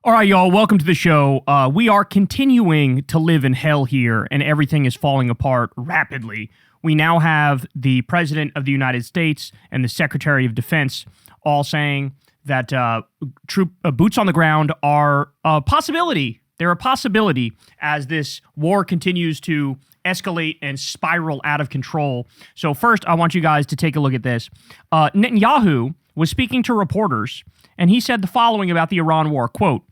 All right, y'all, welcome to the show. We are continuing to live in hell here, and everything is falling apart rapidly. We now have the President of the United States and the Secretary of Defense all saying that boots on the ground are a possibility. They're a possibility as this war continues to escalate and spiral out of control. So first, I want you guys to take a look at this. Netanyahu was speaking to reporters, and he said the following about the Iran war, quote,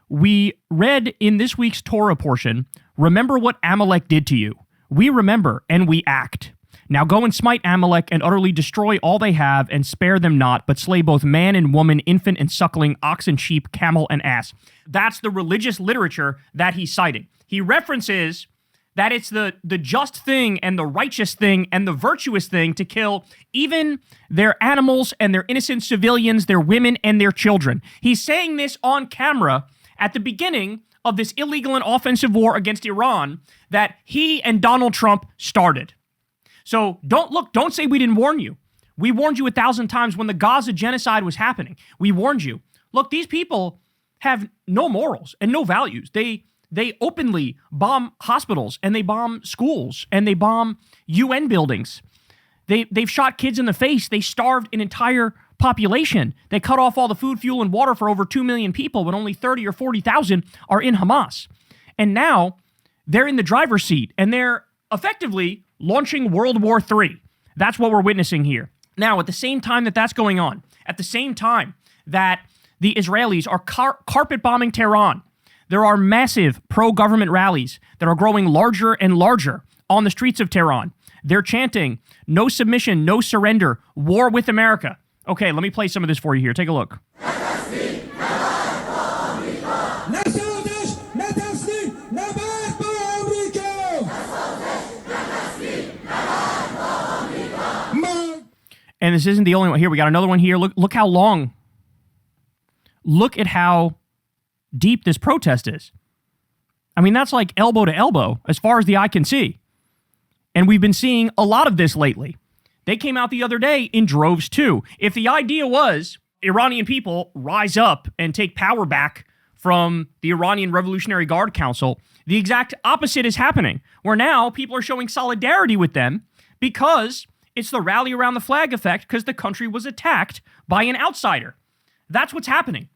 "We read in this week's Torah portion, remember what Amalek did to you. We remember and we act. Now go and smite Amalek and utterly destroy all they have and spare them not, but slay both man and woman, infant and suckling, ox and sheep, camel and ass." That's the religious literature that he's citing. He references that it's the just thing and the righteous thing and the virtuous thing to kill even their animals and their innocent civilians, their women and their children. He's saying this on camera at the beginning of this illegal and offensive war against Iran that he and Donald Trump started. So don't say we didn't warn you. We warned you 1,000 times when the Gaza genocide was happening. We warned you. Look, these people have no morals and no values. They openly bomb hospitals and they bomb schools and they bomb UN buildings. They've shot kids in the face. They starved an entire population. They cut off all the food, fuel, and water for over 2 million people, but only 30 or 40,000 are in Hamas. And now they're in the driver's seat and they're effectively launching World War III. That's what we're witnessing here. Now, at the same time that that's going on, at the same time that the Israelis are carpet bombing Tehran, there are massive pro-government rallies that are growing larger and larger on the streets of Tehran. They're chanting, "No submission, no surrender, war with America." Okay, let me play some of this for you here. Take a look. And this isn't the only one. Here, we got another one here. Look how long. Look at how deep this protest is. I mean, that's like elbow to elbow as far as the eye can see. And we've been seeing a lot of this lately. They came out the other day in droves too. If the idea was Iranian people rise up and take power back from the Iranian Revolutionary Guard Council, the exact opposite is happening, where now people are showing solidarity with them because it's the rally around the flag effect because the country was attacked by an outsider. That's what's happening.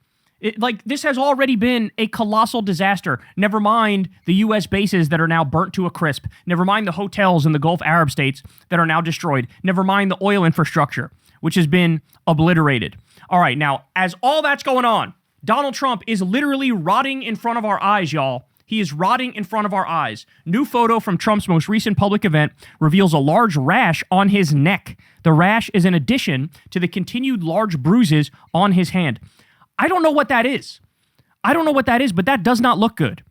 This has already been a colossal disaster. Never mind the U.S. bases that are now burnt to a crisp. Never mind the hotels in the Gulf Arab states that are now destroyed. Never mind the oil infrastructure, which has been obliterated. All right, now, as all that's going on, Donald Trump is literally rotting in front of our eyes, y'all. He is rotting in front of our eyes. New photo from Trump's most recent public event reveals a large rash on his neck. The rash is an addition to the continued large bruises on his hand. I don't know what that is. But that does not look good.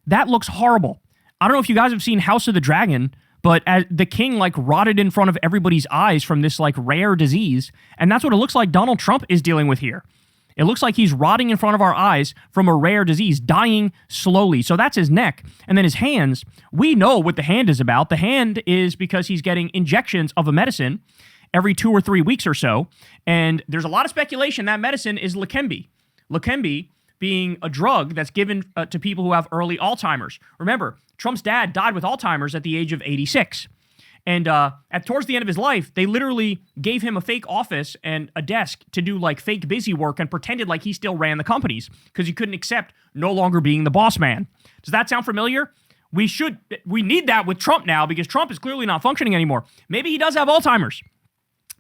That looks horrible. I don't know if you guys have seen House of the Dragon, but as the king rotted in front of everybody's eyes from this rare disease, and that's what it looks like Donald Trump is dealing with here. It looks like he's rotting in front of our eyes from a rare disease, dying slowly. So that's his neck. And then his hands, we know what the hand is about. The hand is because he's getting injections of a medicine every 2 or 3 weeks or so. And there's a lot of speculation that medicine is Leqembi. Leqembi being a drug that's given to people who have early Alzheimer's. Remember, Trump's dad died with Alzheimer's at the age of 86. And towards the end of his life, they literally gave him a fake office and a desk to do fake busy work and pretended like he still ran the companies because he couldn't accept no longer being the boss man. Does that sound familiar? We need that with Trump now because Trump is clearly not functioning anymore. Maybe he does have Alzheimer's.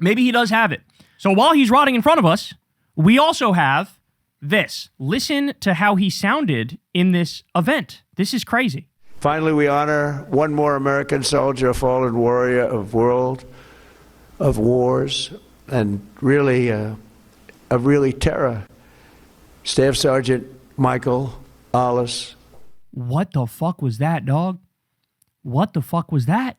Maybe he does have it. So while he's rotting in front of us, we also have this. Listen to how he sounded in this event. This is crazy. Finally, we honor one more American soldier, a fallen warrior of wars, and really terror. Staff Sergeant Michael Alice. What the fuck was that, dog? What the fuck was that?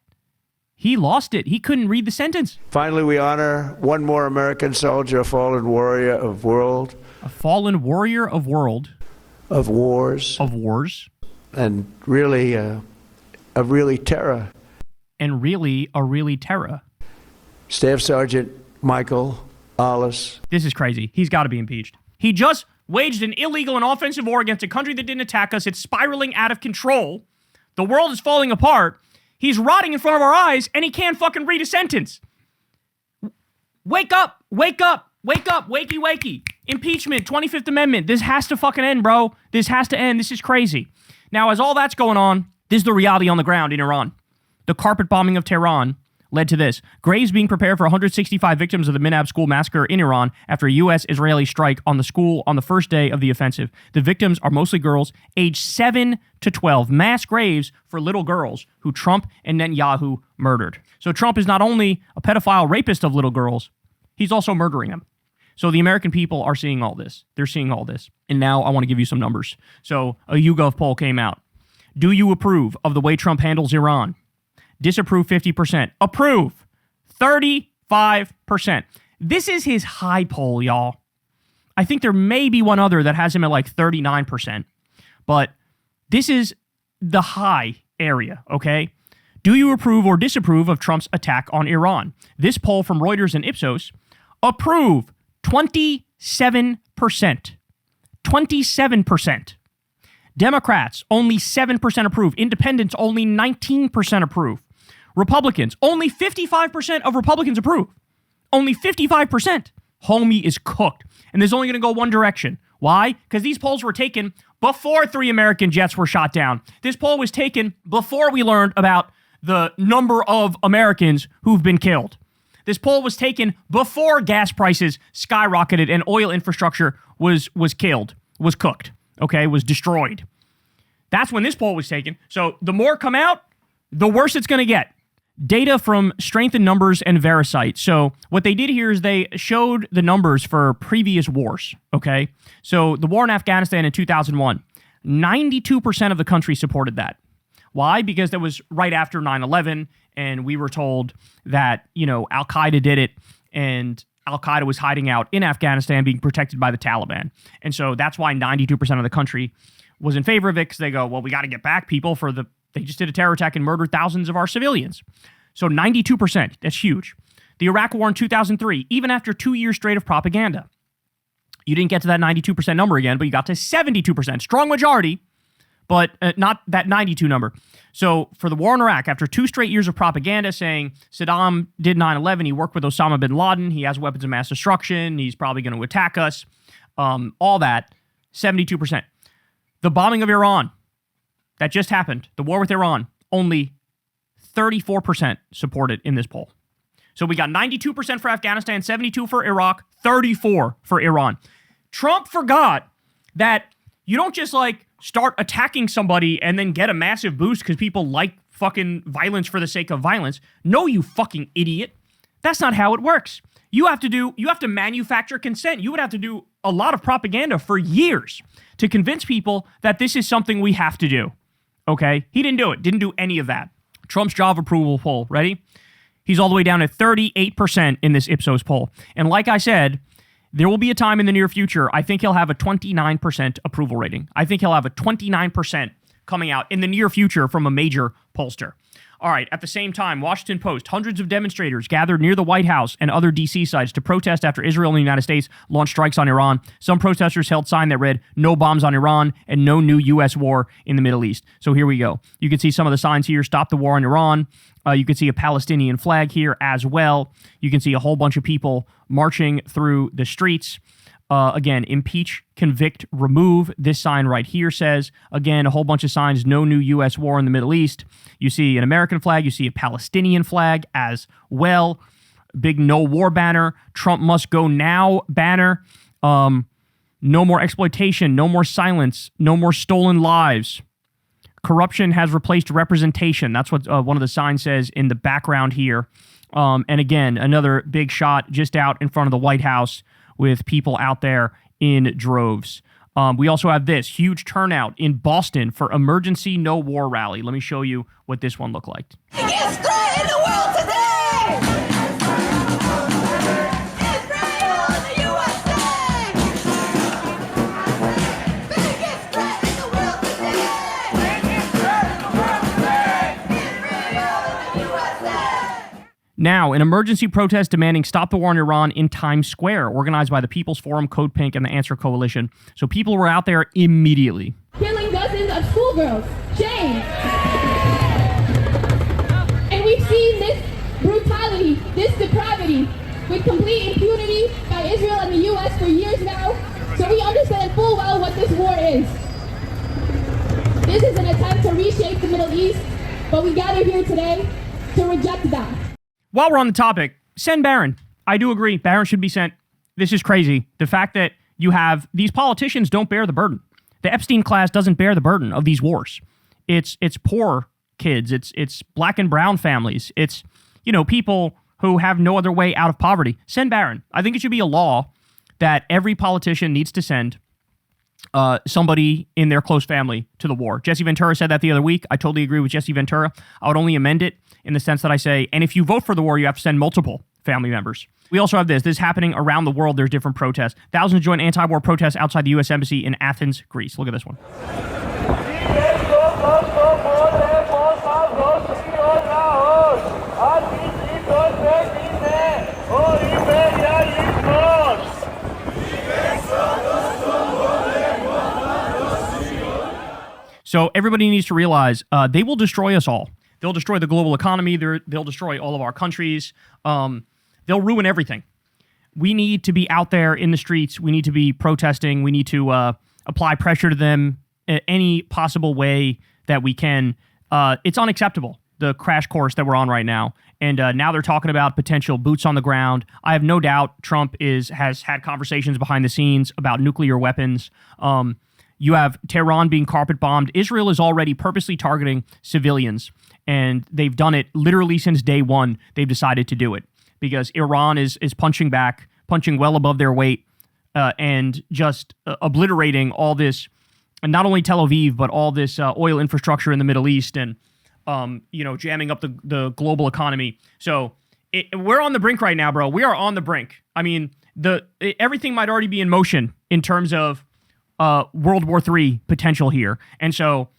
He lost it. He couldn't read the sentence. Finally, we honor one more American soldier, a fallen warrior of wars. And really terror. Staff Sergeant Michael Alice. This is crazy. He's got to be impeached. He just waged an illegal and offensive war against a country that didn't attack us. It's spiraling out of control. The world is falling apart. He's rotting in front of our eyes, and he can't fucking read a sentence. Wake up, wake up, wake up, wakey, wakey. Impeachment, 25th Amendment. This has to fucking end, bro. This has to end. This is crazy. Now, as all that's going on, this is the reality on the ground in Iran. The carpet bombing of Tehran led to this. Graves being prepared for 165 victims of the Minab school massacre in Iran after a U.S.-Israeli strike on the school on the first day of the offensive. The victims are mostly girls aged 7 to 12. Mass graves for little girls who Trump and Netanyahu murdered. So Trump is not only a pedophile rapist of little girls, he's also murdering them. So the American people are seeing all this. They're seeing all this. And now I want to give you some numbers. So a YouGov poll came out. Do you approve of the way Trump handles Iran? Disapprove 50%. Approve 35%. This is his high poll, y'all. I think there may be one other that has him at like 39%. But this is the high area, okay? Do you approve or disapprove of Trump's attack on Iran? This poll from Reuters and Ipsos, approve 27%. 27%. Democrats, only 7% approve. Independents, only 19% approve. Republicans, only 55% of Republicans approve. Only 55%. Homie is cooked. And there's only going to go one direction. Why? Because these polls were taken before 3 American jets were shot down. This poll was taken before we learned about the number of Americans who've been killed. This poll was taken before gas prices skyrocketed and oil infrastructure was killed, was cooked, okay, was destroyed. That's when this poll was taken. So the more come out, the worse it's going to get. Data from Strength in Numbers and Verisight. So what they did here is they showed the numbers for previous wars, okay? So the war in Afghanistan in 2001, 92% of the country supported that. Why? Because that was right after 9/11, and we were told that, you know, Al-Qaeda did it, and Al-Qaeda was hiding out in Afghanistan being protected by the Taliban. And so that's why 92% of the country was in favor of it, because they go, well, we got to get back people for they just did a terror attack and murdered thousands of our civilians. So 92%, that's huge. The Iraq War in 2003, even after 2 years straight of propaganda, you didn't get to that 92% number again, but you got to 72%. Strong majority, but not that 92 number. So for the war in Iraq, after 2 straight years of propaganda saying Saddam did 9/11, he worked with Osama bin Laden, he has weapons of mass destruction, he's probably going to attack us, all that, 72%. The bombing of Iran, that just happened, the war with Iran, only 34% supported in this poll. So we got 92% for Afghanistan, 72% for Iraq, 34% for Iran. Trump forgot that you don't just like start attacking somebody and then get a massive boost because people like fucking violence for the sake of violence. No, you fucking idiot. That's not how it works. You have to manufacture consent. You would have to do a lot of propaganda for years to convince people that this is something we have to do. Okay? He didn't do it. Didn't do any of that. Trump's job approval poll. Ready? He's all the way down at 38% in this Ipsos poll. And like I said, there will be a time in the near future, I think he'll have a 29% approval rating. I think he'll have a 29% coming out in the near future from a major pollster. All right, at the same time, Washington Post, hundreds of demonstrators gathered near the White House and other D.C. sites to protest after Israel and the United States launched strikes on Iran. Some protesters held signs that read, "No bombs on Iran," and "No new U.S. war in the Middle East." So here we go. You can see some of the signs here, "Stop the war on Iran." You can see a Palestinian flag here as well. You can see a whole bunch of people marching through the streets. Again, impeach, convict, remove. This sign right here says, again, a whole bunch of signs, "No new U.S. war in the Middle East." You see an American flag. You see a Palestinian flag as well. Big "No war" banner. "Trump must go now" banner. No more exploitation. No more silence. No more stolen lives. Corruption has replaced representation. That's what one of the signs says in the background here. And again, another big shot just out in front of the White House with people out there in droves. We also have this huge turnout in Boston for emergency no war rally. Let me show you what this one looked like. Biggest threat in the world today! Israel and the USA! Biggest threat in the world today! Biggest threat in the world today! Israel and the USA! Now, an emergency protest demanding stop the war in Iran in Times Square, organized by the People's Forum, Code Pink, and the Answer Coalition. So people were out there immediately. Killing dozens of schoolgirls. Shame. And we've seen this brutality, this depravity, with complete impunity by Israel and the U.S. for years now, so we understand full well what this war is. This is an attempt to reshape the Middle East, but we gather here today to reject that. While we're on the topic, send Barron. I do agree, Barron should be sent. This is crazy. The fact that you have these politicians don't bear the burden. The Epstein class doesn't bear the burden of these wars. It's poor kids. It's black and brown families. It's, people who have no other way out of poverty. Send Barron. I think it should be a law that every politician needs to send somebody in their close family to the war. Jesse Ventura said that the other week. I totally agree with Jesse Ventura. I would only amend it in the sense that I say, and if you vote for the war, you have to send multiple family members. We also have this. This is happening around the world. There's different protests. Thousands join anti-war protests outside the U.S. Embassy in Athens, Greece. Look at this one. So everybody needs to realize they will destroy us all. They'll destroy the global economy. They'll destroy all of our countries. They'll ruin everything. We need to be out there in the streets. We need to be protesting. We need to apply pressure to them any possible way that we can. It's unacceptable, the crash course that we're on right now. And now they're talking about potential boots on the ground. I have no doubt Trump has had conversations behind the scenes about nuclear weapons. You have Tehran being carpet bombed. Israel is already purposely targeting civilians, and they've done it literally since day one. They've decided to do it because Iran is punching back, punching well above their weight, and just obliterating all this, and not only Tel Aviv, but all this oil infrastructure in the Middle East, and jamming up the global economy. So we're on the brink right now, bro. We are on the brink. I mean, everything might already be in motion in terms of World War III potential here. And so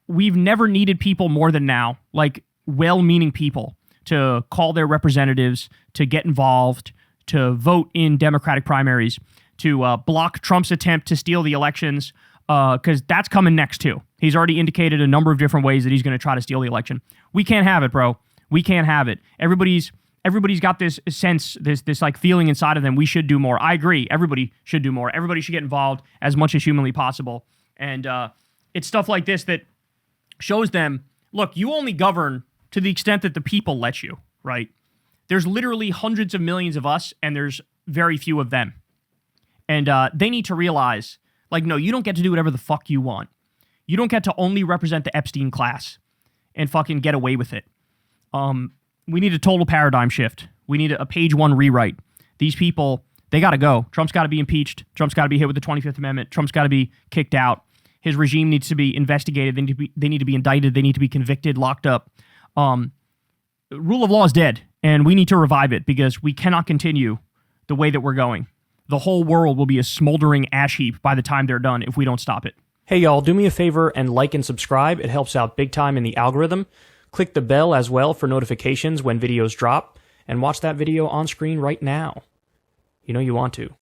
we've never needed people more than now, like well-meaning people, to call their representatives, to get involved, to vote in Democratic primaries, to block Trump's attempt to steal the elections, because that's coming next too. He's already indicated a number of different ways that he's going to try to steal the election. We can't have it, bro. We can't have it. Everybody's got this sense, this like feeling inside of them. We should do more. I agree. Everybody should do more. Everybody should get involved as much as humanly possible. And it's stuff like this that shows them, look, you only govern to the extent that the people let you, right? There's literally hundreds of millions of us, and there's very few of them. And they need to realize, like, no, you don't get to do whatever the fuck you want. You don't get to only represent the Epstein class and fucking get away with it. We need a total paradigm shift. We need a page one rewrite. These people, they got to go. Trump's got to be impeached. Trump's got to be hit with the 25th Amendment. Trump's got to be kicked out. His regime needs to be investigated. They need to be indicted. They need to be convicted, locked up. Rule of law is dead, and we need to revive it because we cannot continue the way that we're going. The whole world will be a smoldering ash heap by the time they're done if we don't stop it. Hey y'all, do me a favor and like and subscribe. It helps out big time in the algorithm. Click the bell as well for notifications when videos drop, and watch that video on screen right now. You know you want to.